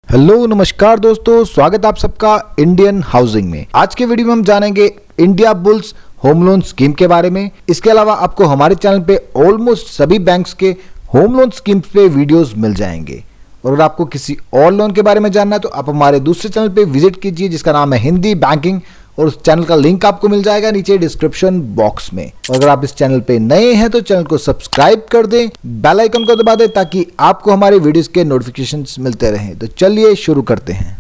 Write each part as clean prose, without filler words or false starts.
Hello नमस्कार दोस्तों, स्वागत आप सबका इंडियन हाउसिंग में। आज के वीडियो में हम जानेंगे India bulls home loan scheme के बारे में। इसके अलावा आपको हमारे चैनल पे ऑलमोस्ट सभी बैंक्स के होम लोन स्कीम्स पे वीडियोस मिल जाएंगे। और अगर आपको किसी और लोन के बारे में जानना है तो आप हमारे दूसरे चैनल पे विजिट कीजिए जिसका नाम है हिंदी बैंकिंग, और उस चैनल का लिंक आपको मिल जाएगा नीचे डिस्क्रिप्शन बॉक्स में। और अगर आप इस चैनल पे नए हैं तो चैनल को सब्सक्राइब कर दें, बेल आइकन को दबा दें ताकि आपको हमारे वीडियोस के नोटिफिकेशंस मिलते रहें। तो चलिए शुरू करते हैं।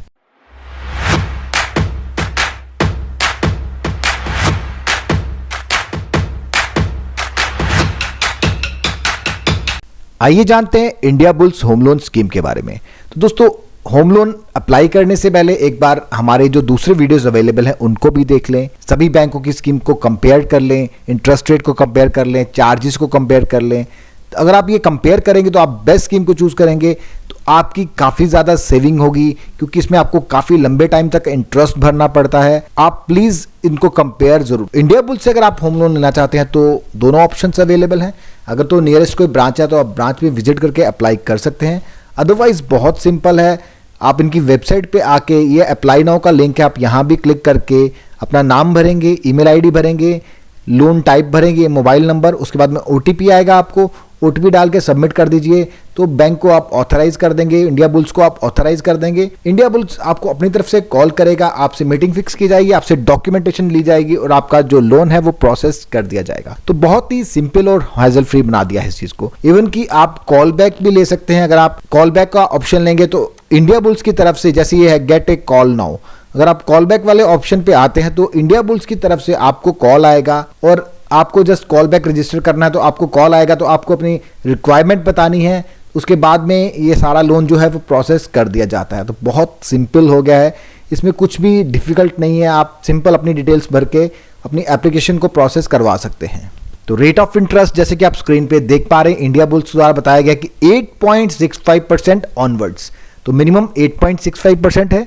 आइए जानते हैं India bulls home loan scheme के बारे में। तो दोस्तों, होम लोन अप्लाई करने से पहले एक बार हमारे जो दूसरे वीडियोस अवेलेबल हैं उनको भी देख लें। सभी बैंकों की स्कीम को कंपेयर कर लें, इंटरेस्ट रेट को कंपेयर कर लें, चार्जेस को कंपेयर कर लें। तो अगर आप ये कंपेयर करेंगे तो आप बेस्ट स्कीम को चूज करेंगे तो आपकी काफ़ी ज़्यादा सेविंग होगी, क्योंकि इसमें आपको काफ़ी लंबे टाइम तक इंटरेस्ट भरना पड़ता है। आप प्लीज़ इनको कंपेयर जरूर। इंडिया बुल्स से अगर आप होम लोन लेना चाहते हैं तो दोनों ऑप्शंस अवेलेबल हैं। अगर तो नियरेस्ट कोई ब्रांच है तो आप ब्रांच में विजिट करके अप्लाई कर सकते हैं। अदरवाइज बहुत सिंपल है, आप इनकी वेबसाइट पे आके ये अप्लाई नाउ का लिंक है, आप यहाँ भी क्लिक करके अपना नाम भरेंगे, ईमेल आईडी भरेंगे, लोन टाइप भरेंगे, मोबाइल नंबर, उसके बाद में ओटीपी आएगा। आपको ओटीपी डाल के सबमिट कर दीजिए तो बैंक को आप ऑथराइज कर देंगे, इंडिया बुल्स को आप ऑथराइज कर देंगे। इंडिया बुल्स आपको अपनी तरफ से कॉल करेगा, आपसे मीटिंग फिक्स की जाएगी, आपसे डॉक्यूमेंटेशन ली जाएगी और आपका जो लोन है वो प्रोसेस कर दिया जाएगा। तो बहुत ही सिंपल और हैजल फ्री बना दिया है इस चीज को। इवन कि आप कॉल बैक भी ले सकते हैं। अगर आप कॉल बैक का ऑप्शन लेंगे तो इंडिया बुल्स की तरफ से, जैसे ये है गेट ए कॉल नाउ, अगर आप कॉल बैक वाले ऑप्शन पे आते हैं तो इंडिया बुल्स की तरफ से आपको कॉल आएगा और आपको जस्ट कॉल बैक रजिस्टर करना है। तो आपको कॉल आएगा तो आपको अपनी रिक्वायरमेंट बतानी है, उसके बाद में ये सारा लोन जो है वो प्रोसेस कर दिया जाता है। तो बहुत सिंपल हो गया है, इसमें कुछ भी डिफिकल्ट नहीं है। आप सिंपल अपनी डिटेल्स भर के अपनी एप्लीकेशन को प्रोसेस करवा सकते हैं। तो रेट ऑफ इंटरेस्ट जैसे कि आप स्क्रीन पे देख पा रहे हैं, इंडिया बुल्स द्वारा बताया गया कि 8.65% ऑनवर्ड्स। तो मिनिमम 8.65% है।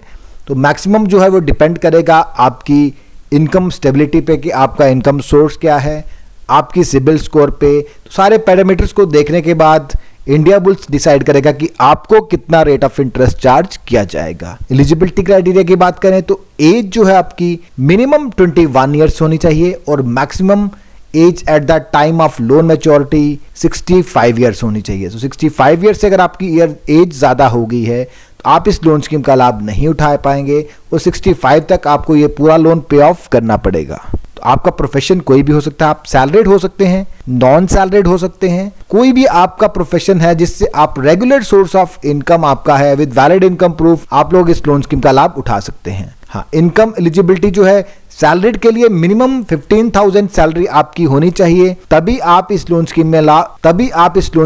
तो मैक्सिमम जो है वो डिपेंड करेगा आपकी इनकम स्टेबिलिटी पे कि आपका इनकम सोर्स क्या है, आपकी सिबिल स्कोर पे। तो सारे पैरामीटर्स को देखने के बाद इंडिया बुल्स डिसाइड करेगा कि आपको कितना रेट ऑफ इंटरेस्ट चार्ज किया जाएगा। एलिजिबिलिटी क्राइटेरिया की बात करें तो एज जो है आपकी मिनिमम 21 ईयर्स होनी चाहिए और maximum age at the time of loan maturity 65 years होनी चाहिए। तो 65 ईयर्स से अगर आपकी एज ज़्यादा हो गई है तो आप इस लोन स्कीम का लाभ नहीं उठा पाएंगे और 65 तक आपको ये पूरा लोन पे ऑफ करना पड़ेगा। तो आपका प्रोफेशन कोई भी हो सकता है, आप सैलरीड हो सकते हैं, नॉन सैलरीड हो सकते हैं, कोई भी आपका प्रोफेशन है जिससे आप रेगुलर सोर्स ऑफ इनकम आपका है विद वैलिड इनकम प्रूफ, आप लोग इस लोन स्कीम का लाभ उठा सकते हैं। हाँ, इनकम एलिजिबिलिटी जो है सैलरीड के लिए मिनिमम 15,000 सैलरी आपकी होनी चाहिए, तभी आप इस लोन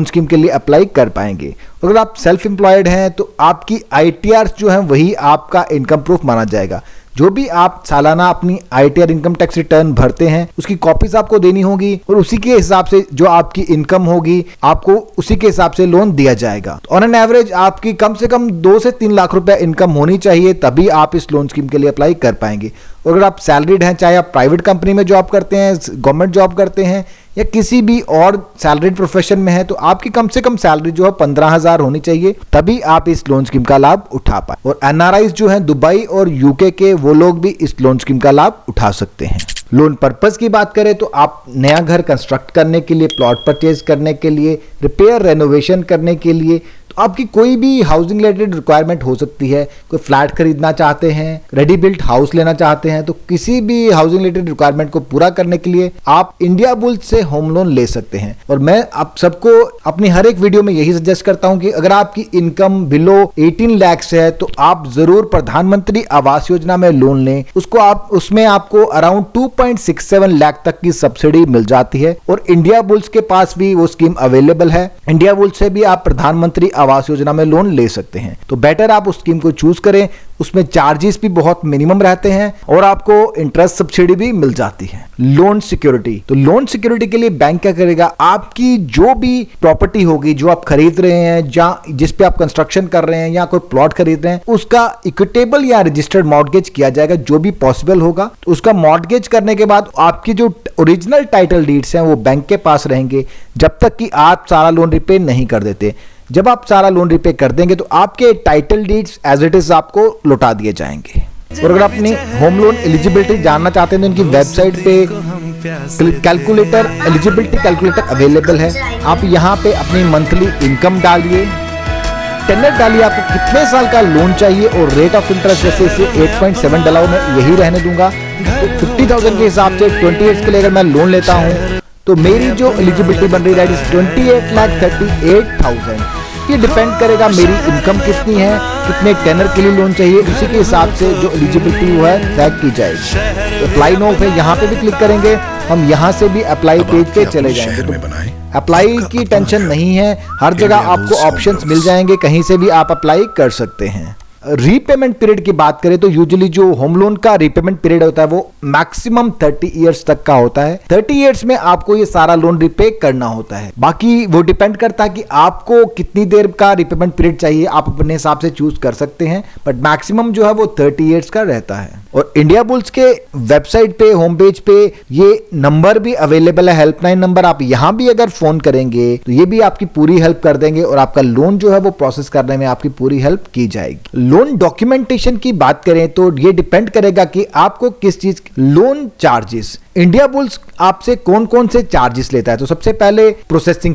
स्कीम के लिए अप्लाई कर पाएंगे। अगर आप सेल्फ एम्प्लॉयड हैं तो आपकी आईटीआर जो है वही आपका इनकम प्रूफ माना जाएगा। जो भी आप सालाना अपनी आईटीआर इनकम टैक्स रिटर्न भरते हैं उसकी कॉपीज आपको देनी होगी और उसी के हिसाब से जो आपकी इनकम होगी आपको उसी के हिसाब से लोन दिया जाएगा। तो ऑन एन एवरेज आपकी कम से कम 2 से 3 लाख रुपए इनकम होनी चाहिए, तभी आप इस लोन स्कीम के लिए अप्लाई कर पाएंगे। और अगर आप सैलरीड हैं, चाहे आप प्राइवेट कंपनी में जॉब करते हैं, गवर्नमेंट जॉब करते हैं या किसी भी और सैलरीड प्रोफेशन में है, तो आपकी कम से कम सैलरी जो है 15,000 होनी चाहिए, तभी आप इस लोन स्कीम का लाभ उठा पाए। और एनआरआईज जो हैं दुबई और यूके के, वो लोग भी इस लोन स्कीम का लाभ उठा सकते हैं। लोन पर्पस की बात करें तो आप नया घर कंस्ट्रक्ट करने के लिए, प्लॉट परचेज करने के लिए, रिपेयर रेनोवेशन करने के लिए, तो आपकी कोई भी हाउसिंग रिलेटेड रिक्वायरमेंट हो सकती है। कोई फ्लैट खरीदना चाहते हैं, रेडी बिल्ट हाउस लेना चाहते हैं, तो किसी भी हाउसिंग रिलेटेड रिक्वायरमेंट को पूरा करने के लिए आप इंडिया बुल्स से होम लोन ले सकते हैं। और मैं आप सबको अपनी हर एक वीडियो में यही सजेस्ट करता हूं कि अगर आपकी इनकम बिलो 18 लाख है तो आप जरूर प्रधानमंत्री आवास योजना में लोन लें। उसमें आपको अराउंड 2.67 लाख तक की सब्सिडी मिल जाती है और इंडिया बुल्स के पास भी वो स्कीम अवेलेबल है। इंडिया बुल्स से भी आप प्रधानमंत्री आवास योजना में लोन ले सकते हैं। तो बेटर आप उस स्कीम को चूज करें, उसमें चार्जेस भी बहुत मिनिमम रहते हैं और आपको इंटरेस्ट सब्सिडी भी मिल जाती है। लोन सिक्योरिटी, तो लोन सिक्योरिटी के लिए बैंक क्या करेगा, आपकी जो भी प्रॉपर्टी होगी जो आप खरीद रहे हैं, जिस पे आप कंस्ट्रक्शन कर रहे हैं या कोई प्लॉट खरीद रहे हैं, उसका इक्विटेबल या रजिस्टर्ड मॉर्गेज किया जाएगा जो भी पॉसिबल होगा। तो उसका मॉर्गेज करने के बाद आपकी जो ओरिजिनल टाइटल डीड्स हैं वो बैंक के पास रहेंगे जब तक कि आप सारा लोन रिपे नहीं कर देते। जब आप सारा लोन रिपे कर देंगे तो आपके title deeds as it is आपको लौटा दिए जाएंगे। और अगर अपनी होम लोन एलिजिबिलिटी जानना चाहते हैं तो इनकी वेबसाइट पे कैलकुलेटर एलिजिबिलिटी कैलकुलेटर अवेलेबल है। आप यहाँ पे अपनी मंथली इनकम डालिए, टेनर डालिए, आपको कितने साल का लोन चाहिए और रेट ऑफ इंटरेस्ट जैसे इसे 8.7 डाला मैं यही रहने दूंगा। तो 50,000 के हिसाब से 20 ईयर्स के लिए अगर मैं लोन लेता हूँ तो मेरी जो एलिजिबिलिटी बन रही है दैट इज 28,38,000। ये डिपेंड करेगा मेरी इनकम कितनी है, कितने टेनर के लिए लोन चाहिए, उसी के हिसाब से जो एलिजिबिलिटी वो है तय की जाएगी। अप्लाई नाउ पे यहाँ पे भी क्लिक करेंगे, हम यहाँ से भी अप्लाई पेज पे चले जाएंगे। तो अप्लाई की टेंशन नहीं है, हर जगह आपको ऑप्शंस मिल जाएंगे, कहीं से भी आप अप्लाई कर सकते हैं। रीपेमेंट पीरियड की बात करें तो यूजुअली जो होम लोन का रीपेमेंट पीरियड होता है वो मैक्सिमम 30 इयर्स तक का होता है। 30 इयर्स में आपको ये सारा लोन रिपे करना होता है। बाकी वो डिपेंड करता है कि आपको कितनी देर का रीपेमेंट पीरियड चाहिए, आप अपने हिसाब से चूज कर सकते हैं, बट मैक्सिमम जो है वो 30 इयर्स का रहता है। और इंडिया बुल्स के वेबसाइट पे होम पेज पे ये नंबर भी अवेलेबल है, हेल्पलाइन नंबर। आप यहाँ भी अगर फोन करेंगे तो ये भी आपकी पूरी हेल्प कर देंगे और आपका लोन जो है वो प्रोसेस करने में आपकी पूरी हेल्प की जाएगी। लोन डॉक्यूमेंटेशन की बात करें तो ये डिपेंड करेगा कि आपको किस चीज लोन चार्जेस इंडिया बुल्स आपसे कौन कौन से चार्जेस लेता है। तो सबसे पहले प्रोसेसिंग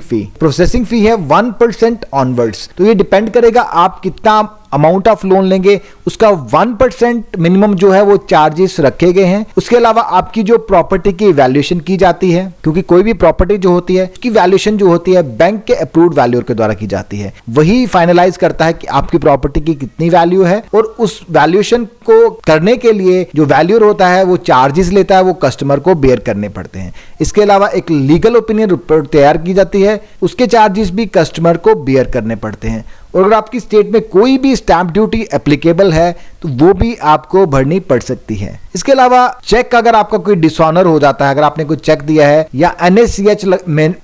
फी है 1% ऑनवर्ड्स। तो ये डिपेंड करेगा आप कितना अमाउंट ऑफ लोन लेंगे, उसका 1% मिनिमम जो है वो चार्जेस रखे गए हैं। उसके अलावा आपकी जो प्रॉपर्टी की वैल्यूएशन की जाती है, क्योंकि कोई भी प्रॉपर्टी जो होती है उसकी वैल्यूएशन जो होती है बैंक के अप्रूव्ड वैल्यूअर के द्वारा की जाती है। वही फाइनलाइज करता है कि आपकी प्रॉपर्टी की कितनी वैल्यू है, और उस वैल्यूएशन को करने के लिए जो वैल्यूअर होता है वो चार्जेस लेता है, वो कस्टमर को बेयर करने पड़ते हैं। इसके अलावा एक लीगल ओपिनियन रिपोर्ट तैयार की जाती है, उसके चार्जेस भी कस्टमर को बेयर करने पड़ते हैं। और अगर आपकी स्टेट में कोई भी स्टैंप ड्यूटी एप्लीकेबल है तो वो भी आपको भरनी पड़ सकती है। इसके अलावा चेक अगर आपका कोई डिसऑनर हो जाता है, अगर आपने कोई चेक दिया है या NACH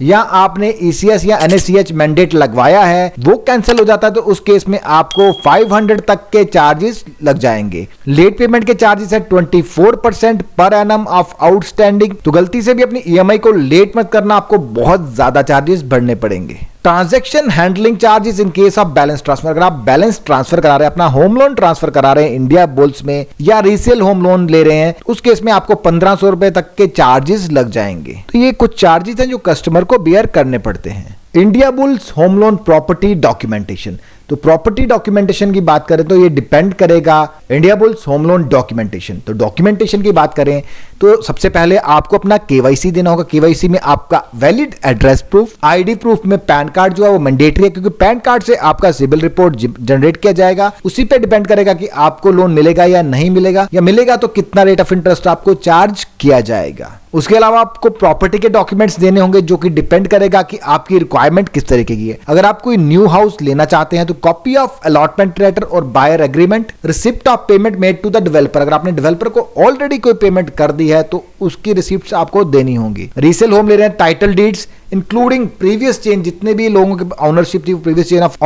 या आपने ECS या NACH मैंडेट लगवाया है वो कैंसिल हो जाता है तो उस केस में आपको 500 तक के चार्जेस लग जाएंगे। लेट पेमेंट के चार्जेस है 24% पर एनम ऑफ आउटस्टैंडिंग। तो गलती से भी अपनी EMI को लेट मत करना, आपको बहुत ज्यादा चार्जेस भरने पड़ेंगे। Transaction handling charges in case of balance transfer. अगर आप बैलेंस ट्रांसफर करा रहे हैं, अपना होम लोन ट्रांसफर करा रहे हैं इंडिया बुल्स में या रीसेल होम लोन ले रहे हैं, उस केस में आपको 1500 रुपए तक के चार्जेस लग जाएंगे। तो ये कुछ चार्जेस हैं जो कस्टमर को बेयर करने पड़ते हैं। India bulls home loan property documentation. तो प्रॉपर्टी डॉक्यूमेंटेशन की बात करें तो ये डिपेंड करेगा India bulls home loan documentation. तो डॉक्यूमेंटेशन की बात करें तो सबसे पहले आपको अपना KYC देना होगा। KYC में आपका valid address proof, ID proof में पैन कार्ड जो है वो मैंडेटरी है, क्योंकि पैन कार्ड से आपका सिबिल रिपोर्ट जनरेट किया जाएगा। उसी पे डिपेंड करेगा कि आपको लोन मिलेगा या नहीं मिलेगा, या मिलेगा तो कितना रेट ऑफ इंटरेस्ट आपको चार्ज किया जाएगा। उसके अलावा आपको प्रॉपर्टी के डॉक्यूमेंट्स देने होंगे जो कि डिपेंड करेगा कि आपकी रिक्वायरमेंट किस तरीके की है। अगर आप कोई न्यू हाउस लेना चाहते हैं तो कॉपी ऑफ अलॉटमेंट लेटर और buyer agreement, receipt of payment made to the developer. अगर आपने डेवलपर को ऑलरेडी कोई पेमेंट कर दी है तो उसकी रिसिप्ट्स आपको देनी होंगी। रीसेल होम ले रहे हैं, title deeds including previous change, जितने भी लोगों की ऑनरशिप थी प्रीवियस चेंज ऑफ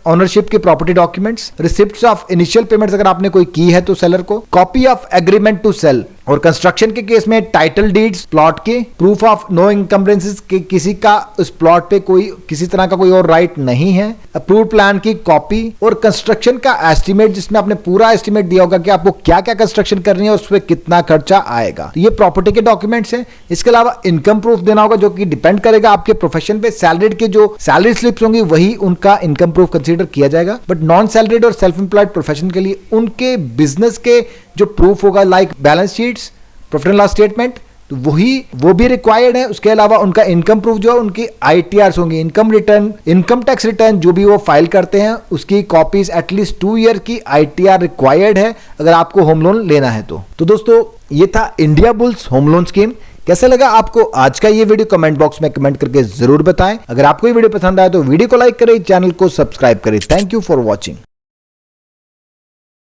ऑनरशिप के property documents, receipts of initial payments अगर आपने कोई की है तो सेलर को, copy of agreement to sale. और कंस्ट्रक्शन के केस में टाइटल डीड्स प्लॉट के, प्रूफ ऑफ नो इनकम्बरेंसेस के किसी का उस प्लॉट पे कोई किसी तरह का कोई और राइट नहीं है, अप्रूव्ड प्लान की कॉपी, और कंस्ट्रक्शन का एस्टिमेट जिसमें आपने पूरा एस्टिमेट दिया होगा कि आपको क्या क्या कंस्ट्रक्शन करनी है और उस पर कितना खर्चा आएगा। तो ये प्रॉपर्टी के डॉक्यूमेंट्स हैं। इसके अलावा इनकम प्रूफ देना होगा जो कि डिपेंड करेगा आपके प्रोफेशन पे। सैलरीड के जो सैलरी स्लिप्स होंगी वही उनका इनकम प्रूफ कंसीडर किया जाएगा, बट नॉन सैलरीड और सेल्फ एम्प्लॉयड प्रोफेशन के लिए उनके बिजनेस के जो प्रूफ होगा like balance sheets, profit and loss statement, तो वो भी रिक्वायर्ड है। उसके अलावा उनका इनकम प्रूफ जो है उनकी ITRs होंगी, income return, income tax return जो भी वो फाइल करते हैं उसकी कॉपीज एटलीस्ट 2 ईयर की ITR रिक्वायर्ड है अगर आपको होम लोन लेना है तो। दोस्तों ये था India bulls home loan scheme. कैसा लगा आपको आज का ये वीडियो कमेंट बॉक्स में कमेंट करके जरूर बताएं। अगर आपको ये वीडियो पसंद आया तो वीडियो को लाइक करें, चैनल को सब्सक्राइब करें। Thank you for watching.